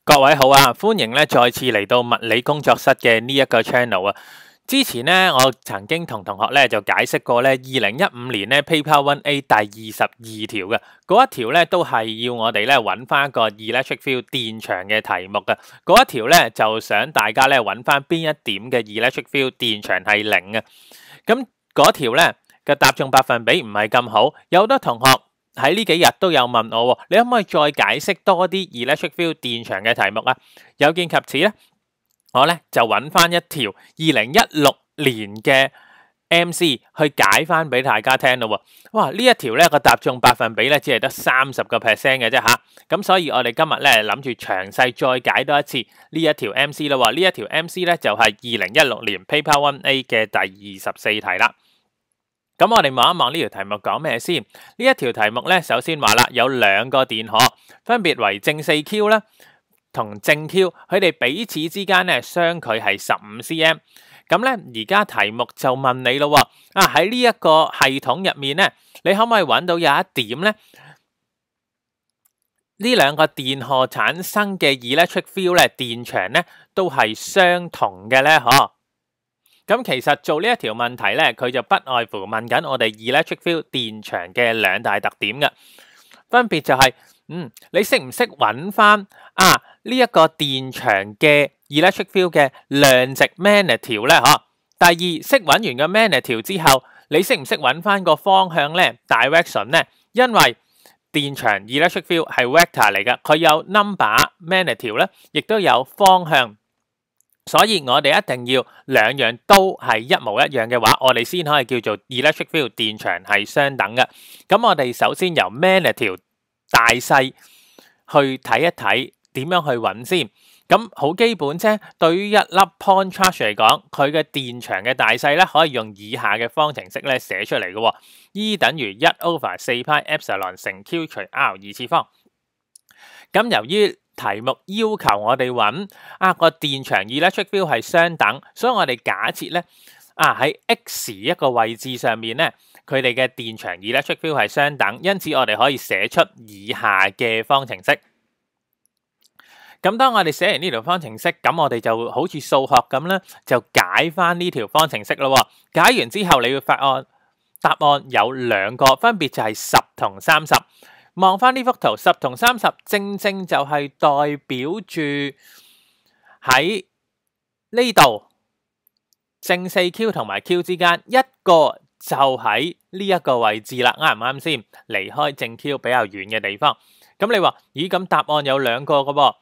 各位好啊，歡迎咧再次嚟到物理工作室嘅呢一個 channel 啊。之前咧，我曾經同同學咧就解釋過咧，2015年咧 Paper 1A 第22條嘅嗰一條咧，都係要我哋咧揾翻個 electric field 電場嘅題目嘅。嗰一條咧就想大家咧揾翻邊一點嘅 electric field 電場係零嘅。咁嗰條咧嘅答中百分比唔係咁好，有好多同學喺呢幾日都有問我，你可唔可以再解釋多啲 electric field 電場嘅題目啊？有見及此咧，我咧就揾翻一條2016年嘅 MC 去解翻俾大家聽咯。哇！呢一條咧個答中百分比咧只係得30%嘅啫吓。咁所以我哋今日咧諗住詳細再解多一次呢一條 MC 啦。呢一條 MC 咧就係2016年 Paper 1A 嘅第24題啦。咁我哋望一望呢條題目講咩先？呢一條題目咧，首先話啦，有兩個電荷，分別為正 4Q 啦，同正 Q， 佢哋彼此之間咧相距係15cm。咁咧，而家題目就問你咯，喺呢一個系統入面咧，你可唔可以揾到有一點咧？呢兩個電荷產生嘅 electric field 咧，電場咧都係相同嘅咧，嗬？咁其實做呢一條問題咧，佢就不外乎問緊我哋 electric field 電場嘅兩大特點嘅，分別就係，你識唔識揾翻呢一個電場嘅 electric field 嘅量值 magnitude 咧？嗬。第二，識揾完個 magnitude之後，你識唔識揾翻個方向咧 direction 咧？因為電場 electric field 係 vector 嚟嘅，佢有 number magnitude 咧，亦都有方向。所以我哋一定要兩樣都係一模一樣嘅話，我哋先可以叫做 electric field 電場係相等嘅。咁我哋首先由 magnitude 大細去睇一睇點樣去揾先。咁好基本啫。對於一粒 point charge 嚟講，佢嘅電場嘅大細咧，可以用以下嘅方程式咧寫出嚟嘅。E 等於1/4π epsilon 乘 Q 除 R 二次方。咁由於題目要求我哋揾個電場 electric field 係相等，所以我哋假設咧喺 X 一個位置上面咧，佢哋嘅電場 electric field 係相等，因此我哋可以寫出以下嘅方程式。咁當我哋寫完呢條方程式，咁我哋就好似數學咁啦，就解翻呢條方程式咯。解完之後，你會發現答案有兩個，分別就係10同30。望翻呢幅圖，10同30正正就係代表住喺呢度正 4Q 同埋 Q 之間，一個就喺呢一個位置啦，啱唔啱先？離開正 Q 比較遠嘅地方。咁你話，咦？咁答案有兩個嘅噃，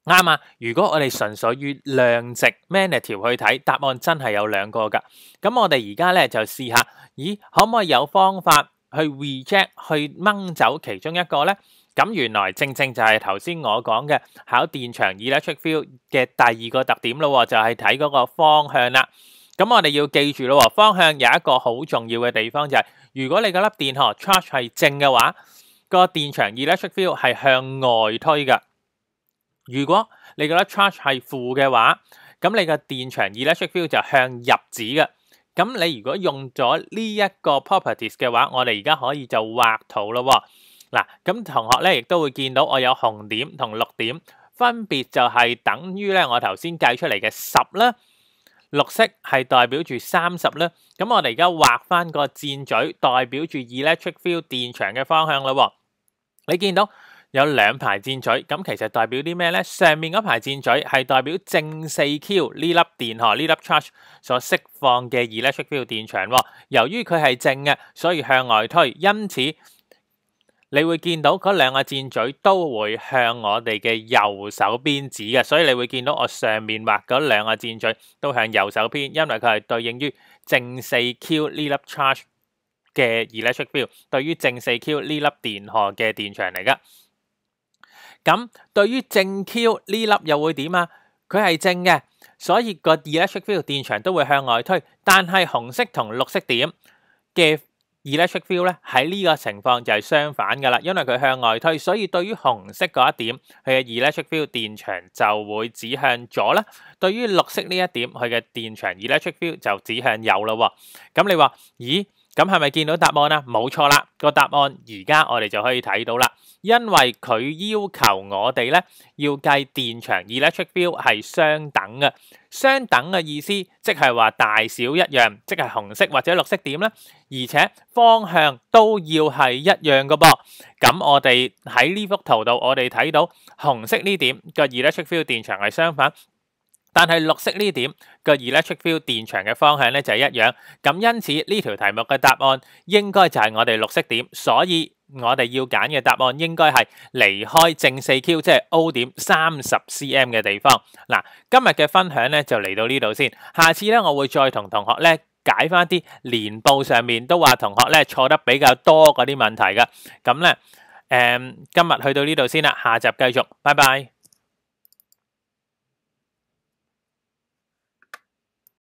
啱啊！如果我哋純粹以量值 magnitude 去睇，答案真係有兩個噶。咁我哋而家咧就試下，咦？可唔可以有方法去 reject 去掹走其中一個咧？咁原來正正就係頭先我講嘅考電場 electric field 嘅第二個特點咯，就係睇嗰個方向啦。咁我哋要記住咯，方向有一個好重要嘅地方就係，如果你嗰粒電荷 charge 係正嘅話，個電場 electric field 係向外推噶。如果你覺得 charge 係負嘅話，咁你個電場 electric field 就向入指嘅。咁你如果用咗呢一個 properties 嘅話，我哋而家可以就畫圖咯。嗱，咁同學咧亦都會見到我有紅點同綠點，分別就係等於咧我頭先計出嚟嘅10啦，綠色係代表住30啦。咁我哋而家畫翻個箭嘴，代表住 electric field 電場嘅方向咯。你見到有兩排箭嘴，咁其實代表啲咩咧？上面嗰排箭嘴係代表正 4Q 呢粒電荷呢粒 charge 所釋放嘅 electric field 電場。由於佢係正嘅，所以向外推，因此你會見到嗰兩個箭嘴都會向我哋嘅右手邊指嘅，所以你會見到我上面畫嗰兩個箭嘴都向右手邊，因為佢係對應於正 4Q 呢粒 charge 嘅 electric field， 對於正 4Q 呢粒電荷嘅電場嚟噶。咁對於正 Q 呢粒又會點啊？佢係正嘅，所以個 electric field 電場都會向外推。但係紅色同綠色點嘅 electric field 咧，喺呢個情況就係相反噶啦，因為佢向外推，所以對於紅色嗰一點，佢嘅 electric field 電場就會指向左啦。對於綠色呢一點，佢嘅電場 electric field 就指向右啦。咁你話，咦？咁係咪見到答案啊？冇錯啦，個答案而家我哋就可以睇到啦。因為佢要求我哋咧要計電場 electric field 係相等嘅，相等嘅意思即係話大小一樣，即係紅色或者綠色點啦，而且方向都要係一樣嘅噃。咁我哋喺呢幅圖度，我哋睇到紅色呢點個 electric field 電場係相反，但係綠色呢點個 electric field 電場嘅方向咧就係一樣。咁因此呢條題目嘅答案應該就係我哋綠色點，所以我哋要揀嘅答案應該係離開正 4Q， 即係 O 點30 cm 嘅地方。嗱，今日嘅分享咧就嚟到呢度先，下次咧我會再同同學咧解翻啲年報上面都話同學咧錯得比較多嗰啲問題㗎。咁咧今日去到呢度先啦，下集繼續，拜拜。